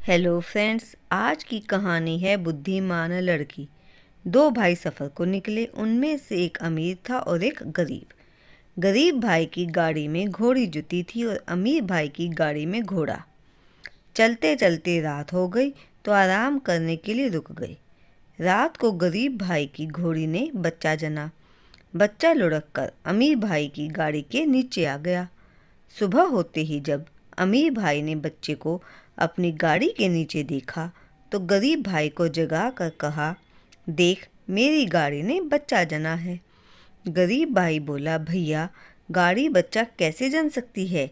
Hello friends, आज की कहानी है बुद्धिमान लड़की। दो भाई सफ़र को निकले। उनमें से एक अमीर था और एक गरीब। गरीब भाई की गाड़ी में घोड़ी जुती थी और अमीर भाई की गाड़ी में घोड़ा। चलते चलते रात हो गई तो आराम करने के लिए रुक गए। रात को गरीब भाई की घोड़ी ने बच्चा जना। बच्चा लुढ़क कर अमीर भाई की गाड़ी के नीचे आ गया। सुबह होते ही जब अमीर भाई ने बच्चे को अपनी गाड़ी के नीचे देखा तो गरीब भाई को जगा कर कहा, देख, मेरी गाड़ी ने बच्चा जना है। गरीब भाई बोला, भैया, गाड़ी बच्चा कैसे जन सकती है?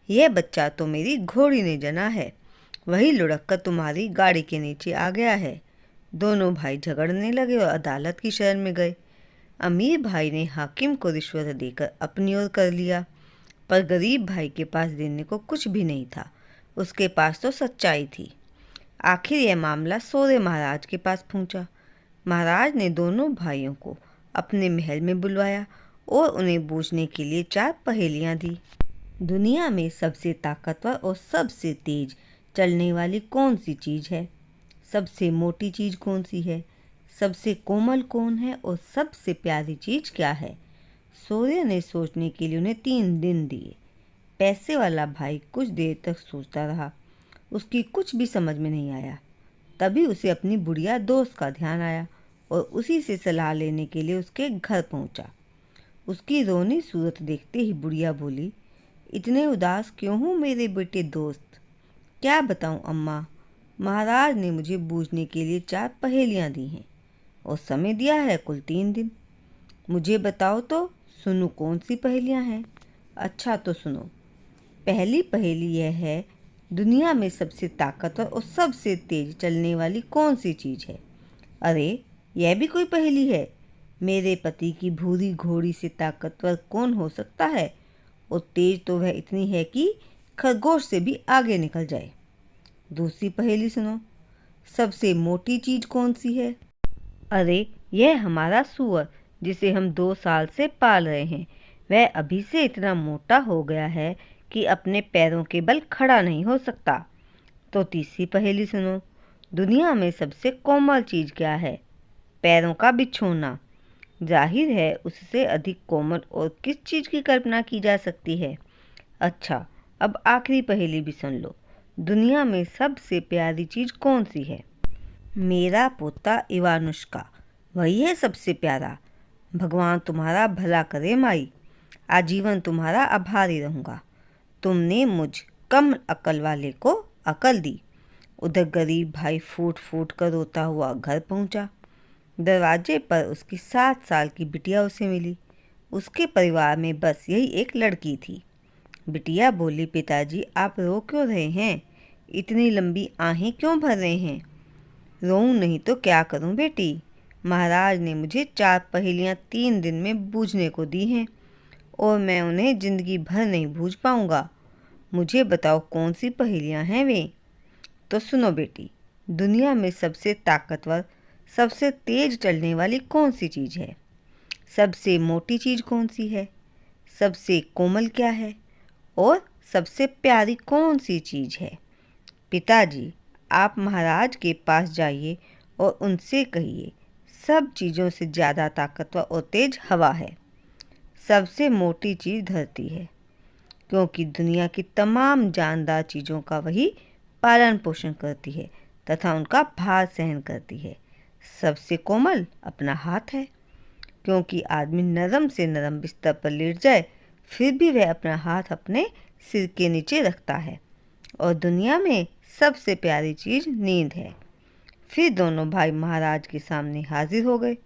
यह बच्चा तो मेरी घोड़ी ने जना है, वही लुढ़क कर तुम्हारी गाड़ी के नीचे आ गया है। दोनों भाई झगड़ने लगे और अदालत की शरण में गए। अमीर भाई ने हाकिम को रिश्वत देकर अपनी ओर कर लिया, पर गरीब भाई के पास देने को कुछ भी नहीं था। उसके पास तो सच्चाई थी। आखिर यह मामला सौरे महाराज के पास पहुंचा। महाराज ने दोनों भाइयों को अपने महल में बुलवाया और उन्हें बूझने के लिए 4 पहेलियां दी। दुनिया में सबसे ताकतवर और सबसे तेज चलने वाली कौन सी चीज़ है? सबसे मोटी चीज़ कौन सी है? सबसे कोमल कौन है? और सबसे प्यारी चीज़ क्या है? सूर्य ने सोचने के लिए उन्हें 3 दिन दिए। पैसे वाला भाई कुछ देर तक सोचता रहा। उसकी कुछ भी समझ में नहीं आया। तभी उसे अपनी बुढ़िया दोस्त का ध्यान आया और उसी से सलाह लेने के लिए उसके घर पहुंचा। उसकी रोनी सूरत देखते ही बुढ़िया बोली, इतने उदास क्यों हो मेरे बेटे दोस्त? क्या बताऊं अम्मा, महाराज ने मुझे बूझने के लिए 4 पहेलियां दी हैं और समय दिया है कुल 3 दिन। मुझे बताओ तो सुनो कौन सी पहेलियां हैं। अच्छा तो सुनो। पहली पहेली यह है, दुनिया में सबसे ताकतवर और सबसे तेज चलने वाली कौन सी चीज़ है? अरे, यह भी कोई पहेली है? मेरे पति की भूरी घोड़ी से ताकतवर कौन हो सकता है? और तेज तो वह इतनी है कि खरगोश से भी आगे निकल जाए। दूसरी पहेली सुनो। सबसे मोटी चीज़ कौन सी है? अरे, यह हमारा सूअर, जिसे हम 2 साल से पाल रहे हैं। वह अभी से इतना मोटा हो गया है कि अपने पैरों के बल खड़ा नहीं हो सकता। तो तीसरी पहेली सुनो। दुनिया में सबसे कोमल चीज़ क्या है? पैरों का बिछोना। जाहिर है उससे अधिक कोमल और किस चीज़ की कल्पना की जा सकती है? अच्छा, अब आखिरी पहेली भी सुन लो। दुनिया में सबसे प्यारी चीज़ कौन सी है? मेरा पोता इवानुष्का, वही है सबसे प्यारा। भगवान तुम्हारा भला करे माई, आजीवन तुम्हारा आभारी रहूँगा। तुमने मुझ कम अकल वाले को अकल दी। उधर गरीब भाई फूट फूट कर रोता हुआ घर पहुंचा। दरवाजे पर उसकी 7 साल की बिटिया उसे मिली। उसके परिवार में बस यही एक लड़की थी। बिटिया बोली, पिताजी, आप रो क्यों रहे हैं? इतनी लंबी आहें क्यों भर रहे हैं? रोऊं नहीं तो क्या करूं बेटी? महाराज ने मुझे 4 पहेलियां 3 दिन में बूझने को दी हैं और मैं उन्हें जिंदगी भर नहीं बूझ पाऊंगा। मुझे बताओ कौन सी पहेलियां हैं वे? तो सुनो बेटी, दुनिया में सबसे ताकतवर, सबसे तेज चलने वाली कौन सी चीज़ है? सबसे मोटी चीज़ कौन सी है? सबसे कोमल क्या है? और सबसे प्यारी कौन सी चीज़ है? पिताजी, आप महाराज के पास जाइए और उनसे कहिए, सब चीज़ों से ज़्यादा ताकतवर और तेज हवा है। सबसे मोटी चीज़ धरती है, क्योंकि दुनिया की तमाम जानदार चीज़ों का वही पालन पोषण करती है तथा उनका भार सहन करती है। सबसे कोमल अपना हाथ है, क्योंकि आदमी नरम से नरम बिस्तर पर लेट जाए फिर भी वह अपना हाथ अपने सिर के नीचे रखता है। और दुनिया में सबसे प्यारी चीज़ नींद है। फिर दोनों भाई महाराज के सामने हाजिर हो गए।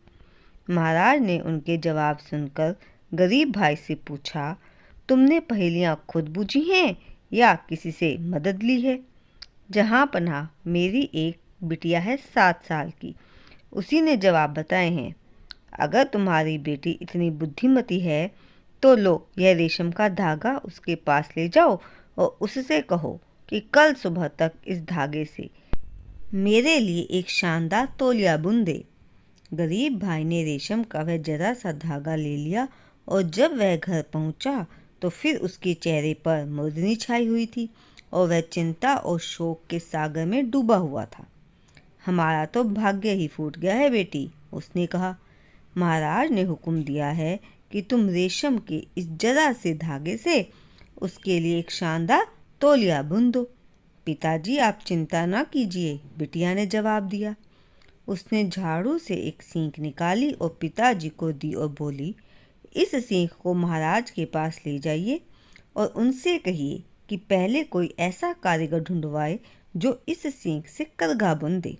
महाराज ने उनके जवाब सुनकर गरीब भाई से पूछा, तुमने पहेलियाँ खुद बूझी हैं या किसी से मदद ली है? जहाँ पनाह, मेरी एक बिटिया है 7 साल की, उसी ने जवाब बताए हैं। अगर तुम्हारी बेटी इतनी बुद्धिमती है तो लो, यह रेशम का धागा उसके पास ले जाओ और उससे कहो कि कल सुबह तक इस धागे से मेरे लिए एक शानदार तौलिया बुन दे। गरीब भाई ने रेशम का वह जरा सा धागा ले लिया और जब वह घर पहुंचा तो फिर उसके चेहरे पर मुरझनी छाई हुई थी और वह चिंता और शोक के सागर में डूबा हुआ था। हमारा तो भाग्य ही फूट गया है बेटी, उसने कहा। महाराज ने हुक्म दिया है कि तुम रेशम के इस जरा से धागे से उसके लिए एक शानदार तौलिया बुन दो। पिताजी आप चिंता न कीजिए, बिटिया ने जवाब दिया। उसने झाड़ू से एक सींक निकाली और पिताजी को दी और बोली, इस सींक को महाराज के पास ले जाइए और उनसे कहिए कि पहले कोई ऐसा कारीगर ढूंढवाए जो इस सींक से करघा बुन दे।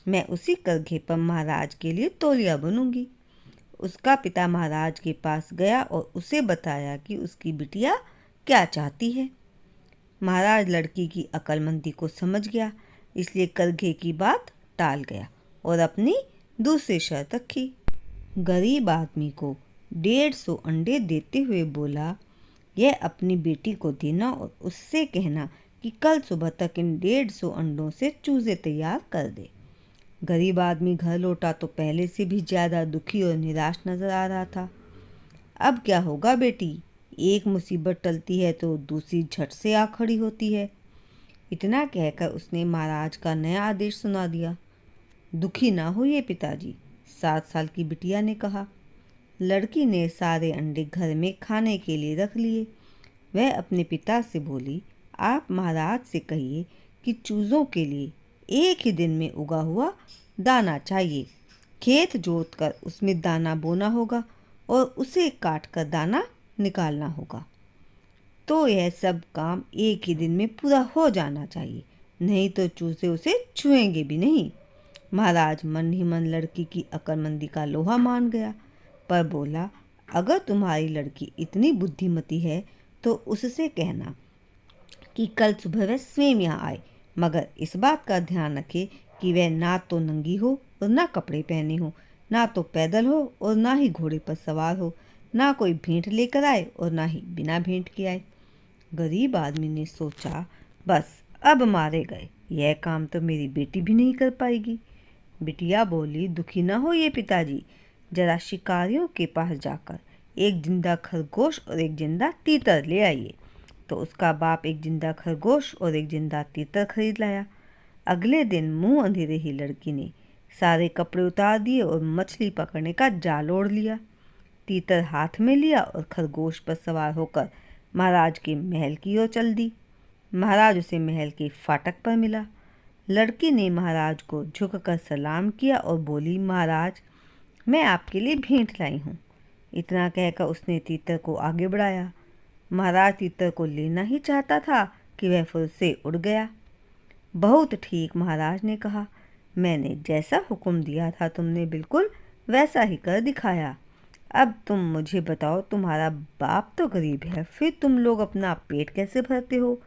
मैं उसी करघे पर महाराज के लिए तौलिया बुनूंगी। उसका पिता महाराज के पास गया और उसे बताया कि उसकी बिटिया क्या चाहती है। महाराज लड़की की अक्लमंदी को समझ गया, इसलिए करघे की बात टाल गया और अपनी दूसरी शर्त रखी। गरीब आदमी को 150 अंडे देते हुए बोला, यह अपनी बेटी को देना और उससे कहना कि कल सुबह तक इन 150 अंडों से चूजे तैयार कर दे। गरीब आदमी घर लौटा तो पहले से भी ज़्यादा दुखी और निराश नजर आ रहा था। अब क्या होगा बेटी, एक मुसीबत टलती है तो दूसरी झट से आ खड़ी होती है। इतना कहकर उसने महाराज का नया आदेश सुना दिया। दुखी ना होइए पिताजी, 7 साल की बिटिया ने कहा। लड़की ने सारे अंडे घर में खाने के लिए रख लिए। वह अपने पिता से बोली, आप महाराज से कहिए कि चूज़ों के लिए एक ही दिन में उगा हुआ दाना चाहिए। खेत जोतकर उसमें दाना बोना होगा और उसे काट कर दाना निकालना होगा। तो यह सब काम एक ही दिन में पूरा हो जाना चाहिए, नहीं तो चूजे उसे छुएंगे भी नहीं। महाराज मन ही मन लड़की की अक्लमंदी का लोहा मान गया, पर बोला, अगर तुम्हारी लड़की इतनी बुद्धिमती है तो उससे कहना कि कल सुबह वह स्वयं यहाँ आए, मगर इस बात का ध्यान रखे कि वह ना तो नंगी हो और ना कपड़े पहने हो, ना तो पैदल हो और ना ही घोड़े पर सवार हो, ना कोई भेंट लेकर आए और ना ही बिना भेंट के आए। गरीब आदमी ने सोचा, बस अब मारे गए, यह काम तो मेरी बेटी भी नहीं कर पाएगी। बिटिया बोली, दुखी न होइए पिताजी, जरा शिकारियों के पास जाकर एक जिंदा खरगोश और एक जिंदा तीतर ले आइए। तो उसका बाप एक जिंदा खरगोश और एक जिंदा तीतर खरीद लाया। अगले दिन मुंह अंधेरे ही लड़की ने सारे कपड़े उतार दिए और मछली पकड़ने का जाल ओढ़ लिया। तीतर हाथ में लिया और खरगोश पर सवार होकर महाराज के महल की ओर चल दी। महाराज उसे महल के फाटक पर मिला। लड़की ने महाराज को झुककर सलाम किया और बोली, महाराज मैं आपके लिए भेंट लाई हूँ। इतना कहकर उसने तीतर को आगे बढ़ाया। महाराज तीतर को लेना ही चाहता था कि वह फुर से उड़ गया। बहुत ठीक, महाराज ने कहा, मैंने जैसा हुक्म दिया था तुमने बिल्कुल वैसा ही कर दिखाया। अब तुम मुझे बताओ, तुम्हारा बाप तो गरीब है, फिर तुम लोग अपना पेट कैसे भरते हो?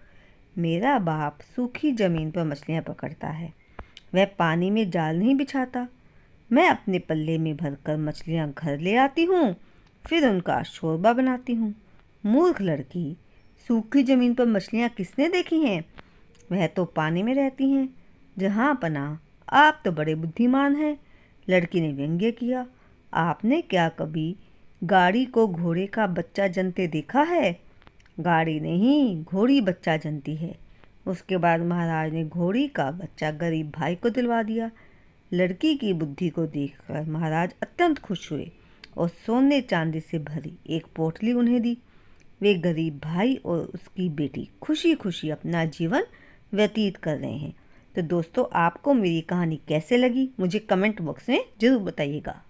मेरा बाप सूखी ज़मीन पर मछलियाँ पकड़ता है, वह पानी में जाल नहीं बिछाता। मैं अपने पल्ले में भरकर मछलियाँ घर ले आती हूँ, फिर उनका शोरबा बनाती हूँ। मूर्ख लड़की, सूखी ज़मीन पर मछलियाँ किसने देखी हैं? वह तो पानी में रहती हैं। जहाँ पनाह, आप तो बड़े बुद्धिमान हैं। लड़की ने व्यंग्य किया। आपने क्या कभी गाड़ी को घोड़े का बच्चा जनते देखा है? गाड़ी नहीं, घोड़ी बच्चा जनती है। उसके बाद महाराज ने घोड़ी का बच्चा गरीब भाई को दिलवा दिया। लड़की की बुद्धि को देखकर महाराज अत्यंत खुश हुए और सोने चांदी से भरी एक पोटली उन्हें दी। वे गरीब भाई और उसकी बेटी खुशी खुशी अपना जीवन व्यतीत कर रहे हैं। तो दोस्तों, आपको मेरी कहानी कैसे लगी मुझे कमेंट बॉक्स में ज़रूर बताइएगा।